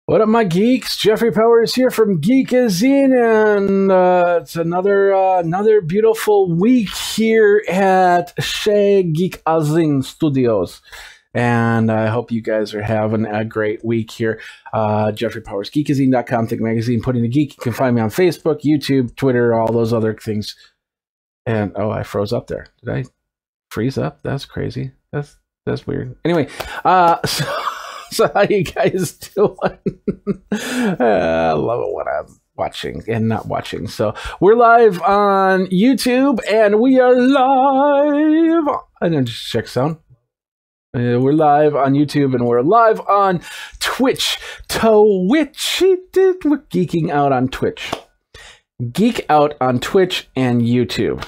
What up, my geeks? Jeffrey Powers here from Geekazine, and it's another beautiful week here at Geekazine Studios. And I hope you guys are having a great week here. Jeffrey Powers, Geekazine.com, Think Magazine, Putting the Geek. You can find me on Facebook, YouTube, Twitter, all those other things. And oh, I froze up there. Did I freeze up? That's crazy. That's weird. Anyway, So how you guys doing? I love it when I'm watching and not watching. So we're live on YouTube, and we are live. I didn't just check sound. We're live on YouTube, and we're live on Twitch. We're geeking out on Twitch. Geek out on Twitch and YouTube.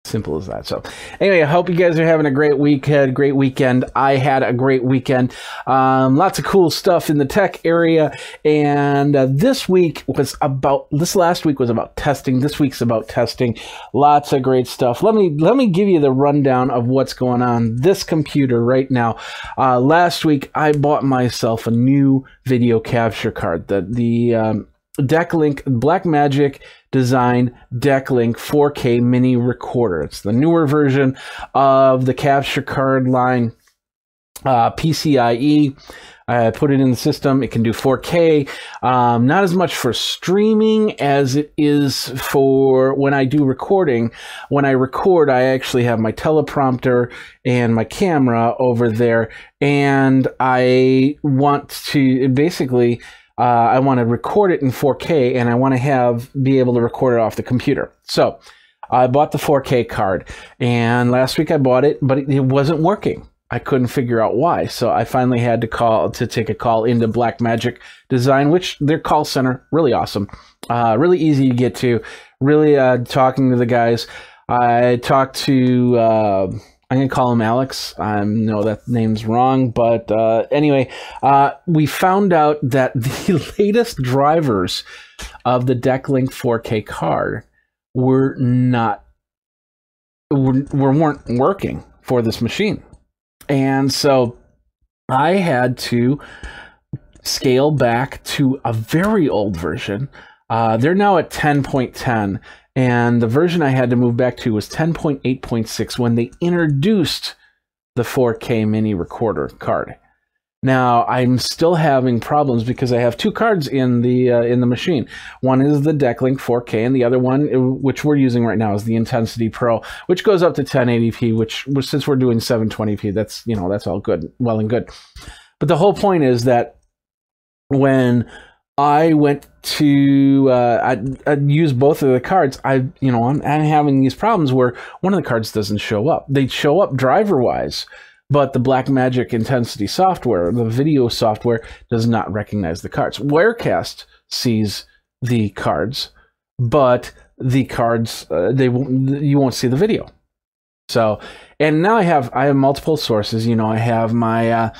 Simple as that. So anyway, I hope you guys are having a great week, great weekend. I had a great weekend. Lots of cool stuff in the tech area. And this last week was about testing. This week's about testing. Lots of great stuff. Let me give you the rundown of what's going on this computer right now. Last week I bought myself a new video capture card. The Decklink Blackmagic design Decklink 4K mini recorder. It's the newer version of the capture card line, PCIe. I put it in the system. It can do 4K. Not as much for streaming as it is for when I do recording. When I record, I actually have my teleprompter and my camera over there, and I want to basically I want to record it in 4K, and I want to be able to record it off the computer. So I bought the 4K card, and last week I bought it, but it wasn't working. I couldn't figure out why. So I finally had to take a call into Blackmagic Design, which their call center, really awesome, really easy to get to, really talking to the guys. I talked to I'm going to call him Alex. I know that name's wrong, but anyway, we found out that the latest drivers of the Decklink 4K card weren't working for this machine. And so I had to scale back to a very old version. They're now at 10.10. And the version I had to move back to was 10.8.6 when they introduced the 4K mini recorder card. Now I'm still having problems because I have two cards in the machine. One is the Decklink 4K, and the other one, which we're using right now, is the Intensity Pro, which goes up to 1080p. Which, since we're doing 720p, that's all good, well and good. But the whole point is that when I went to I use both of the cards, I'm having these problems where one of the cards doesn't show up. They show up driver-wise, but the Blackmagic Intensity software, the video software, does not recognize the cards. Wirecast sees the cards, but the cards you won't see the video. So, and now I have multiple sources. I have my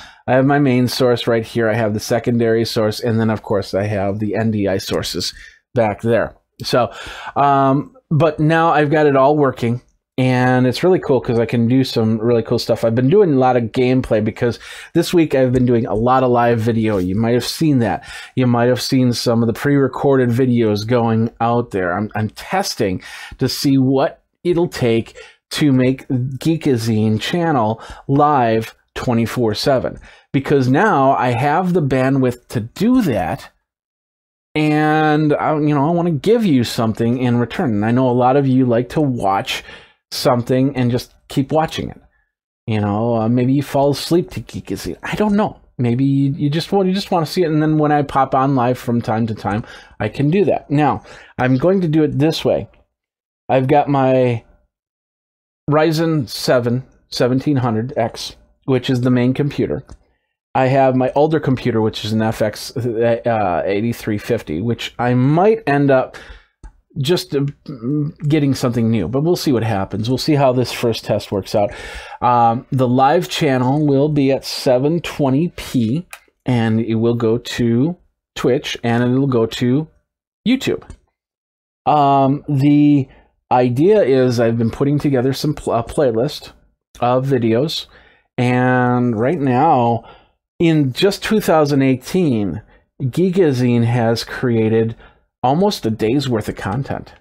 main source right here. I have the secondary source, and then of course I have the NDI sources back there. So, but now I've got it all working, and it's really cool because I can do some really cool stuff. I've been doing a lot of gameplay because this week I've been doing a lot of live video. You might have seen that. You might have seen some of the pre-recorded videos going out there. I'm testing to see what it'll take to make Geekazine channel live 24/7, because now I have the bandwidth to do that, and I want to give you something in return. And I know a lot of you like to watch something and just keep watching it. Maybe you fall asleep to Geekazine. I don't know. Maybe you just want to see it, and then when I pop on live from time to time, I can do that. Now I'm going to do it this way. I've got my Ryzen 7 1700X, which is the main computer. I have my older computer, which is an FX 8350, which I might end up just getting something new, but we'll see what happens. We'll see how this first test works out. The live channel will be at 720p, and it will go to Twitch, and it'll go to YouTube. The idea is I've been putting together some playlist of videos, and right now in just 2018 Geekazine has created almost a day's worth of content.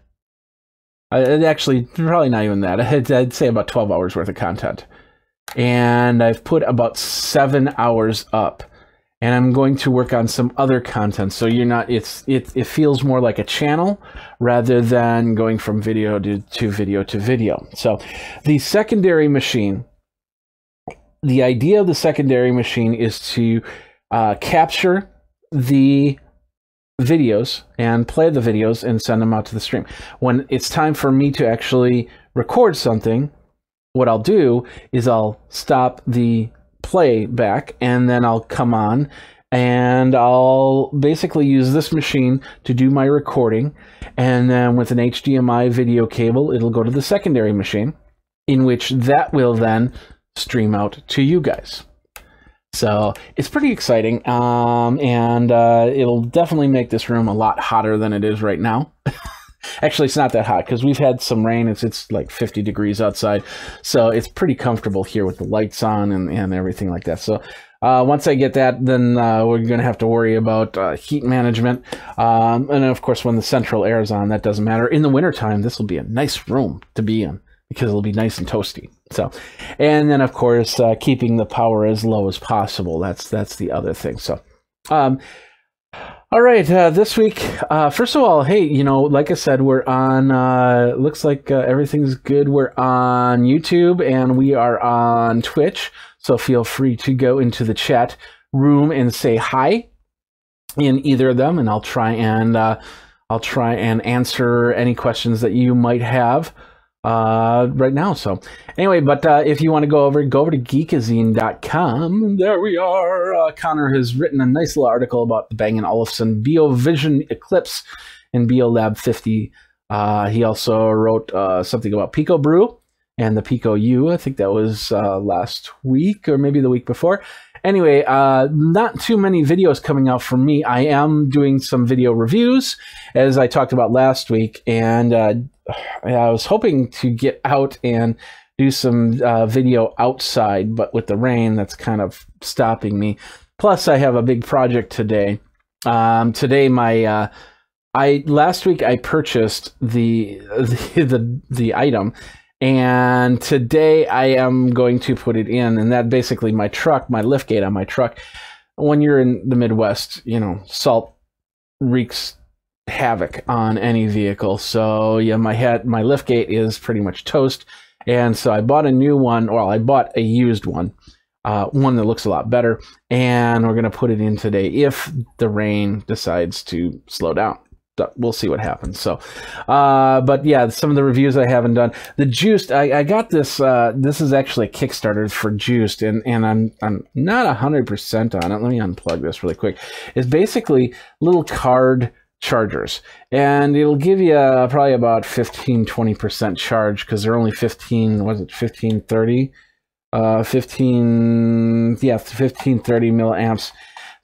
Actually, probably not even that. I'd say about 12 hours worth of content. And I've put about 7 hours up. And I'm going to work on some other content. So you're not, it feels more like a channel rather than going from video to video to video. So the secondary machine, the idea of the secondary machine is to capture the videos and play the videos and send them out to the stream. When it's time for me to actually record something, what I'll do is I'll stop the playback and then I'll come on and I'll basically use this machine to do my recording, and then with an HDMI video cable it'll go to the secondary machine, in which that will then stream out to you guys. So it's pretty exciting, and it'll definitely make this room a lot hotter than it is right now. Actually, it's not that hot because we've had some rain. It's like 50 degrees outside, so it's pretty comfortable here with the lights on and everything like that. So once I get that, then we're going to have to worry about heat management. And of course, when the central air is on, that doesn't matter. In the wintertime, this will be a nice room to be in because it'll be nice and toasty. So, and then of course, keeping the power as low as possible. That's the other thing. So, all right, this week, first of all, hey, you know, like I said, we're on, looks like everything's good. We're on YouTube and we are on Twitch. So feel free to go into the chat room and say hi in either of them, and I'll try and answer any questions that you might have right now. So anyway, but if you want to go over to geekazine.com, there we are. Connor has written a nice little article about the Bang & Olufsen BioVision Eclipse and BioLab 50. He also wrote something about Pico Brew and the Pico U. I think that was last week or maybe the week before. Anyway, not too many videos coming out from me. I am doing some video reviews, as I talked about last week, and I was hoping to get out and do some video outside, but with the rain, that's kind of stopping me. Plus, I have a big project today. Today, last week I purchased the item, and today I am going to put it in, and that basically my truck, my liftgate on my truck. When you're in the Midwest, you know, salt wreaks havoc on any vehicle. So yeah, my liftgate is pretty much toast, and so I bought a new one. Well, I bought a used one, one that looks a lot better, and we're gonna put it in today if the rain decides to slow down. We'll see what happens. So, but yeah, some of the reviews I haven't done. The Juiced, I got this. This is actually a Kickstarter for Juiced, and I'm not 100% on it. Let me unplug this really quick. It's basically little card chargers, and it'll give you probably about 15-20% charge because they're only 15. Was it 1530? 1530 milliamps.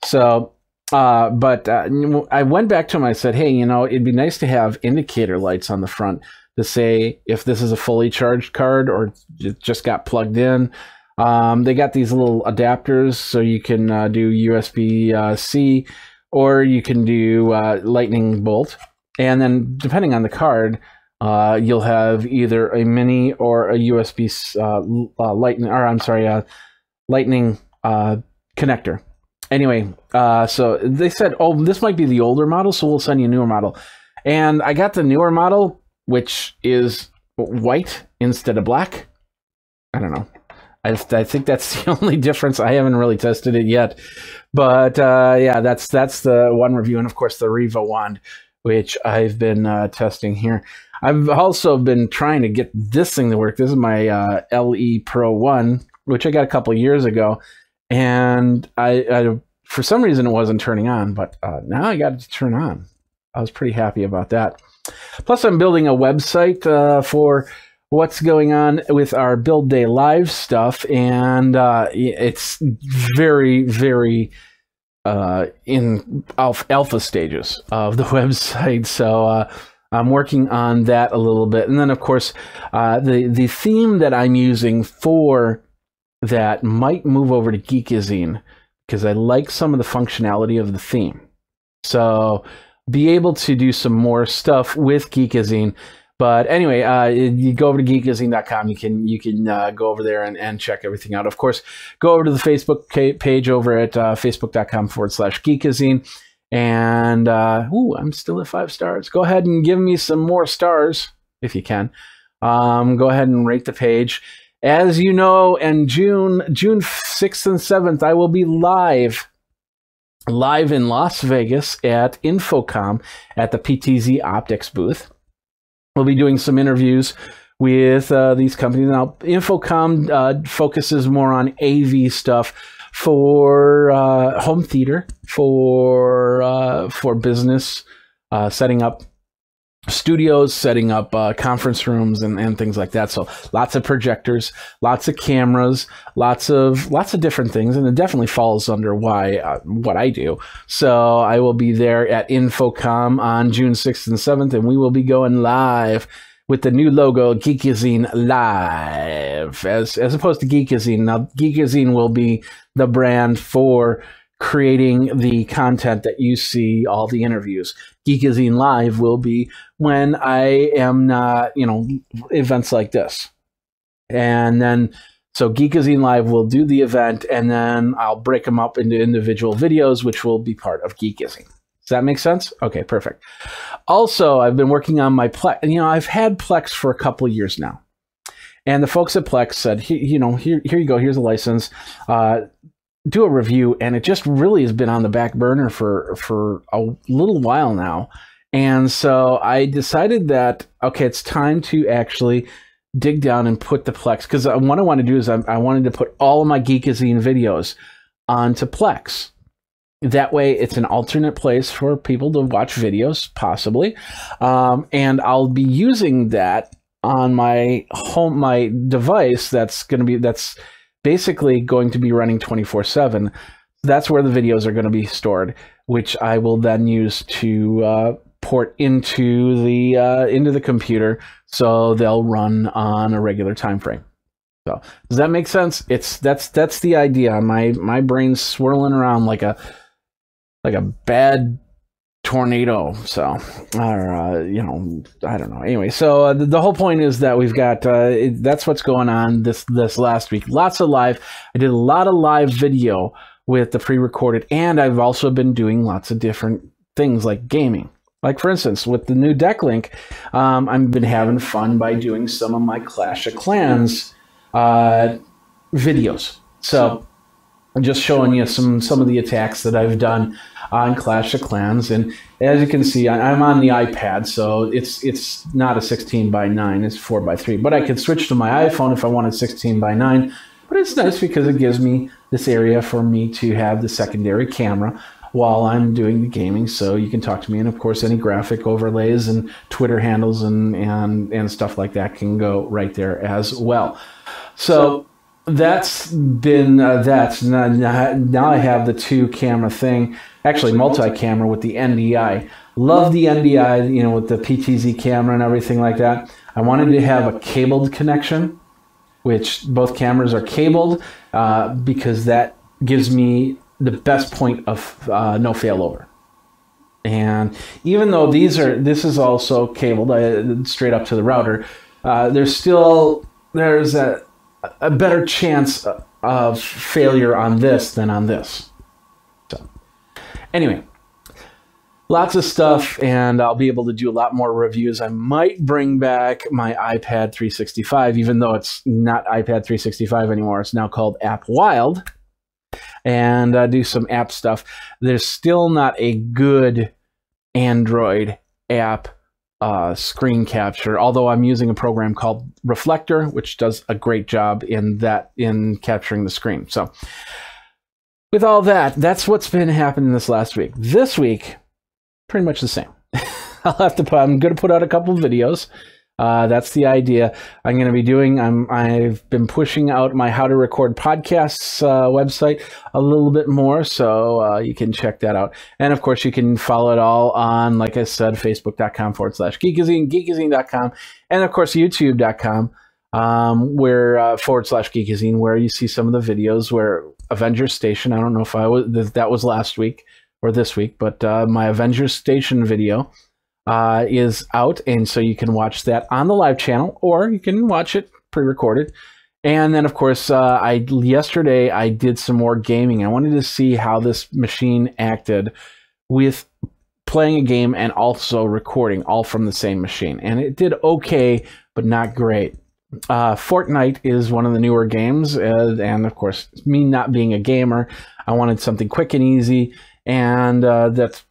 So. But I went back to him. I said, hey, you know, it'd be nice to have indicator lights on the front to say if this is a fully charged card or it just got plugged in. They got these little adapters, so you can do USB-C or you can do lightning bolt. And then depending on the card, you'll have either a mini or a USB lightning connector. Anyway, so they said, oh, this might be the older model, so we'll send you a newer model. And I got the newer model, which is white instead of black. I don't know. I think that's the only difference. I haven't really tested it yet. But yeah, that's the one review. And of course, the Riva wand, which I've been testing here. I've also been trying to get this thing to work. This is my LE Pro 1, which I got a couple years ago. And I for some reason it wasn't turning on, but now I got it to turn on. I was pretty happy about that. Plus, I'm building a website for what's going on with our Build Day Live stuff, and it's very, very in alpha stages of the website. So I'm working on that a little bit, and then of course the theme that I'm using for that might move over to Geekazine because I like some of the functionality of the theme. So be able to do some more stuff with Geekazine. But anyway, you go over to geekazine.com. You can go over there and check everything out. Of course, go over to the Facebook page over at facebook.com/Geekazine. And I'm still at 5 stars. Go ahead and give me some more stars if you can. Go ahead and rate the page. As you know, in June 6th and 7th, I will be live in Las Vegas at Infocom at the PTZ Optics booth. We'll be doing some interviews with these companies. Now, Infocom focuses more on AV stuff for home theater, for business, setting up studios, setting up conference rooms and things like that. So lots of projectors, lots of cameras, lots of different things, and it definitely falls under what I do. So I will be there at Infocom on June 6th and 7th, and we will be going live with the new logo, Geekazine Live, as opposed to Geekazine. Now, Geekazine will be the brand for creating the content that you see, all the interviews. Geekazine Live will be when I am not, events like this. And then, so Geekazine Live will do the event, and then I'll break them up into individual videos, which will be part of Geekazine. Does that make sense? Okay, perfect. Also, I've been working on my Plex. I've had Plex for a couple of years now. And the folks at Plex said, here you go, here's a license. Do a review, and it just really has been on the back burner for a little while now. And so I decided that, okay, it's time to actually dig down and put the Plex, because what I want to do is I wanted to put all of my Geekazine videos onto Plex. That way it's an alternate place for people to watch videos, possibly. And I'll be using that on my device that's basically going to be running 24/7. That's where the videos are going to be stored, which I will then use to port into the computer, so they'll run on a regular time frame. So does that make sense? That's the idea. My brain's swirling around like a bad tornado. So, I don't know. Anyway, so the whole point is that we've got that's what's going on this last week. Lots of live. I did a lot of live video with the pre-recorded, and I've also been doing lots of different things like gaming. Like, for instance, with the new deck link, I've been having fun by doing some of my Clash of Clans videos. So I'm just showing you some of the attacks that I've done on Clash of Clans, and as you can see, I'm on the iPad, so it's not a 16:9, it's 4:3. But I could switch to my iPhone if I wanted 16:9. But it's nice because it gives me this area for me to have the secondary camera while I'm doing the gaming, so you can talk to me, and of course any graphic overlays and Twitter handles and stuff like that can go right there as well. So that's been that. Now I have the 2-camera thing, actually multi-camera with the NDI. Love the NDI, with the PTZ camera and everything like that. I wanted to have a cabled connection, which both cameras are cabled, because that gives me the best point of no failover. And even though this is also cabled straight up to the router, there's a better chance of failure on this than on this. So anyway, lots of stuff, and I'll be able to do a lot more reviews. I might bring back my iPad 365, even though it's not iPad 365 anymore. It's now called App Wild, and do some app stuff. There's still not a good Android app screen capture, although I'm using a program called Reflector, which does a great job in capturing the screen. So with all that's what's been happening this last week. This week, pretty much the same. I'm going to put out a couple of videos. That's the idea. I'm going to be doing, I've been pushing out my How to Record Podcasts website a little bit more, so you can check that out. And of course, you can follow it all on, like I said, facebook.com/Geekazine, Geekazine.com, and of course, youtube.com, where /Geekazine, where you see some of the videos where Avengers Station, I don't know if that was last week, or this week, but my Avengers Station video is out, and so you can watch that on the live channel, or you can watch it pre-recorded. And then, of course, yesterday I did some more gaming. I wanted to see how this machine acted with playing a game and also recording, all from the same machine. And it did okay, but not great. Fortnite is one of the newer games, and of course, me not being a gamer, I wanted something quick and easy, and it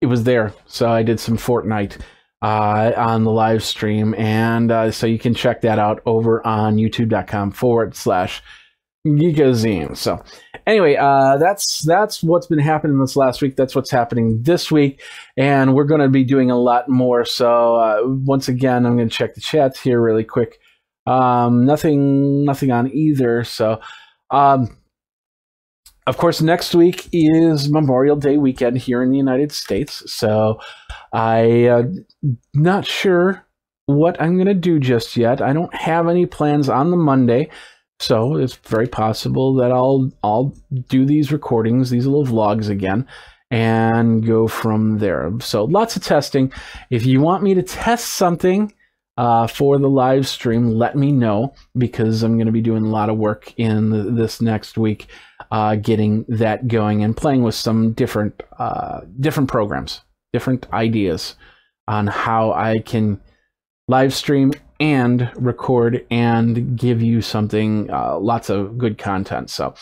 was there. So I did some Fortnite on the live stream, and so you can check that out over on youtube.com/Geekazine. So anyway, that's what's been happening this last week. That's what's happening this week, and we're going to be doing a lot more. So once again, I'm going to check the chats here really quick. Nothing on either. So of course, next week is Memorial Day weekend here in the United States. So I'm not sure what I'm going to do just yet. I don't have any plans on the Monday. So it's very possible that I'll do these recordings, these little vlogs again, and go from there. So lots of testing. If you want me to test something for the live stream, let me know, because I'm going to be doing a lot of work in this next week, getting that going and playing with some different programs, different ideas on how I can live stream and record and give you something, lots of good content. So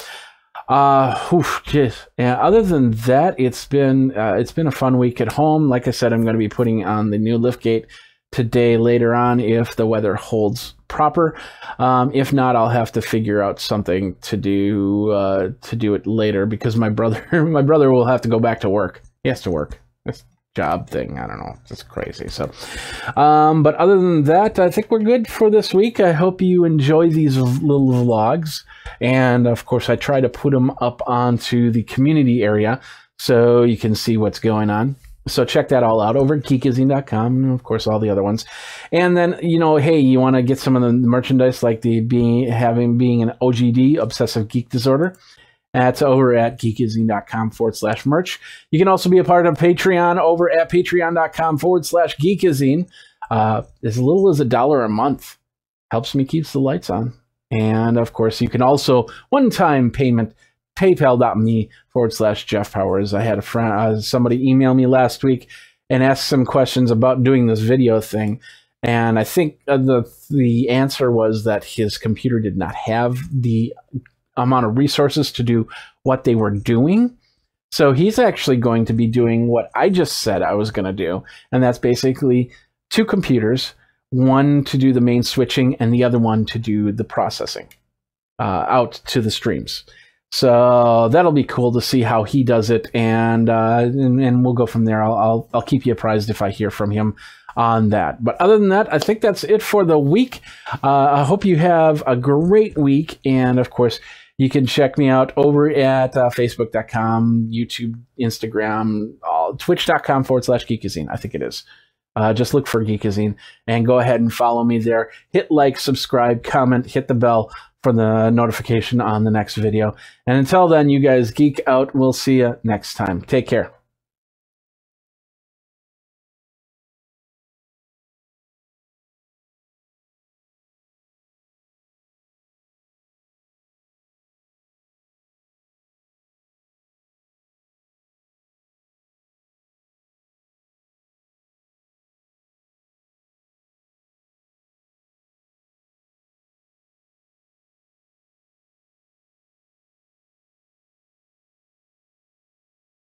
other than that, it's been a fun week at home. Like I said, I'm going to be putting on the new liftgate today later on if the weather holds proper. If not, I'll have to figure out something to do it later, because my brother will have to go back to work. He has to work. This job thing, I don't know, it's just crazy. So but other than that, I think we're good for this week. I hope you enjoy these little vlogs, and of course I try to put them up onto the community area so you can see what's going on. So check that all out over at Geekazine.com, and of course all the other ones. And then, hey, you want to get some of the merchandise, like the being an OGD, Obsessive Geek Disorder. That's over at Geekazine.com/merch. You can also be a part of Patreon over at Patreon.com/Geekazine. As little as $1 a month helps me keep the lights on. And of course, you can also one-time payment, PayPal.me/Jeff Powers. I had a friend, somebody email me last week and ask some questions about doing this video thing. And I think the answer was that his computer did not have the amount of resources to do what they were doing. So he's actually going to be doing what I just said I was going to do. And that's basically 2 computers, one to do the main switching and the other one to do the processing out to the streams. So that'll be cool to see how he does it, and we'll go from there. I'll keep you apprised if I hear from him on that. But other than that, I think that's it for the week. I hope you have a great week, and of course, you can check me out over at Facebook.com, YouTube, Instagram, Twitch.com/Geekazine. I think it is. Just look for Geekazine and go ahead and follow me there. Hit like, subscribe, comment, hit the bell for the notification on the next video. And until then, you guys geek out. We'll see you next time. Take care.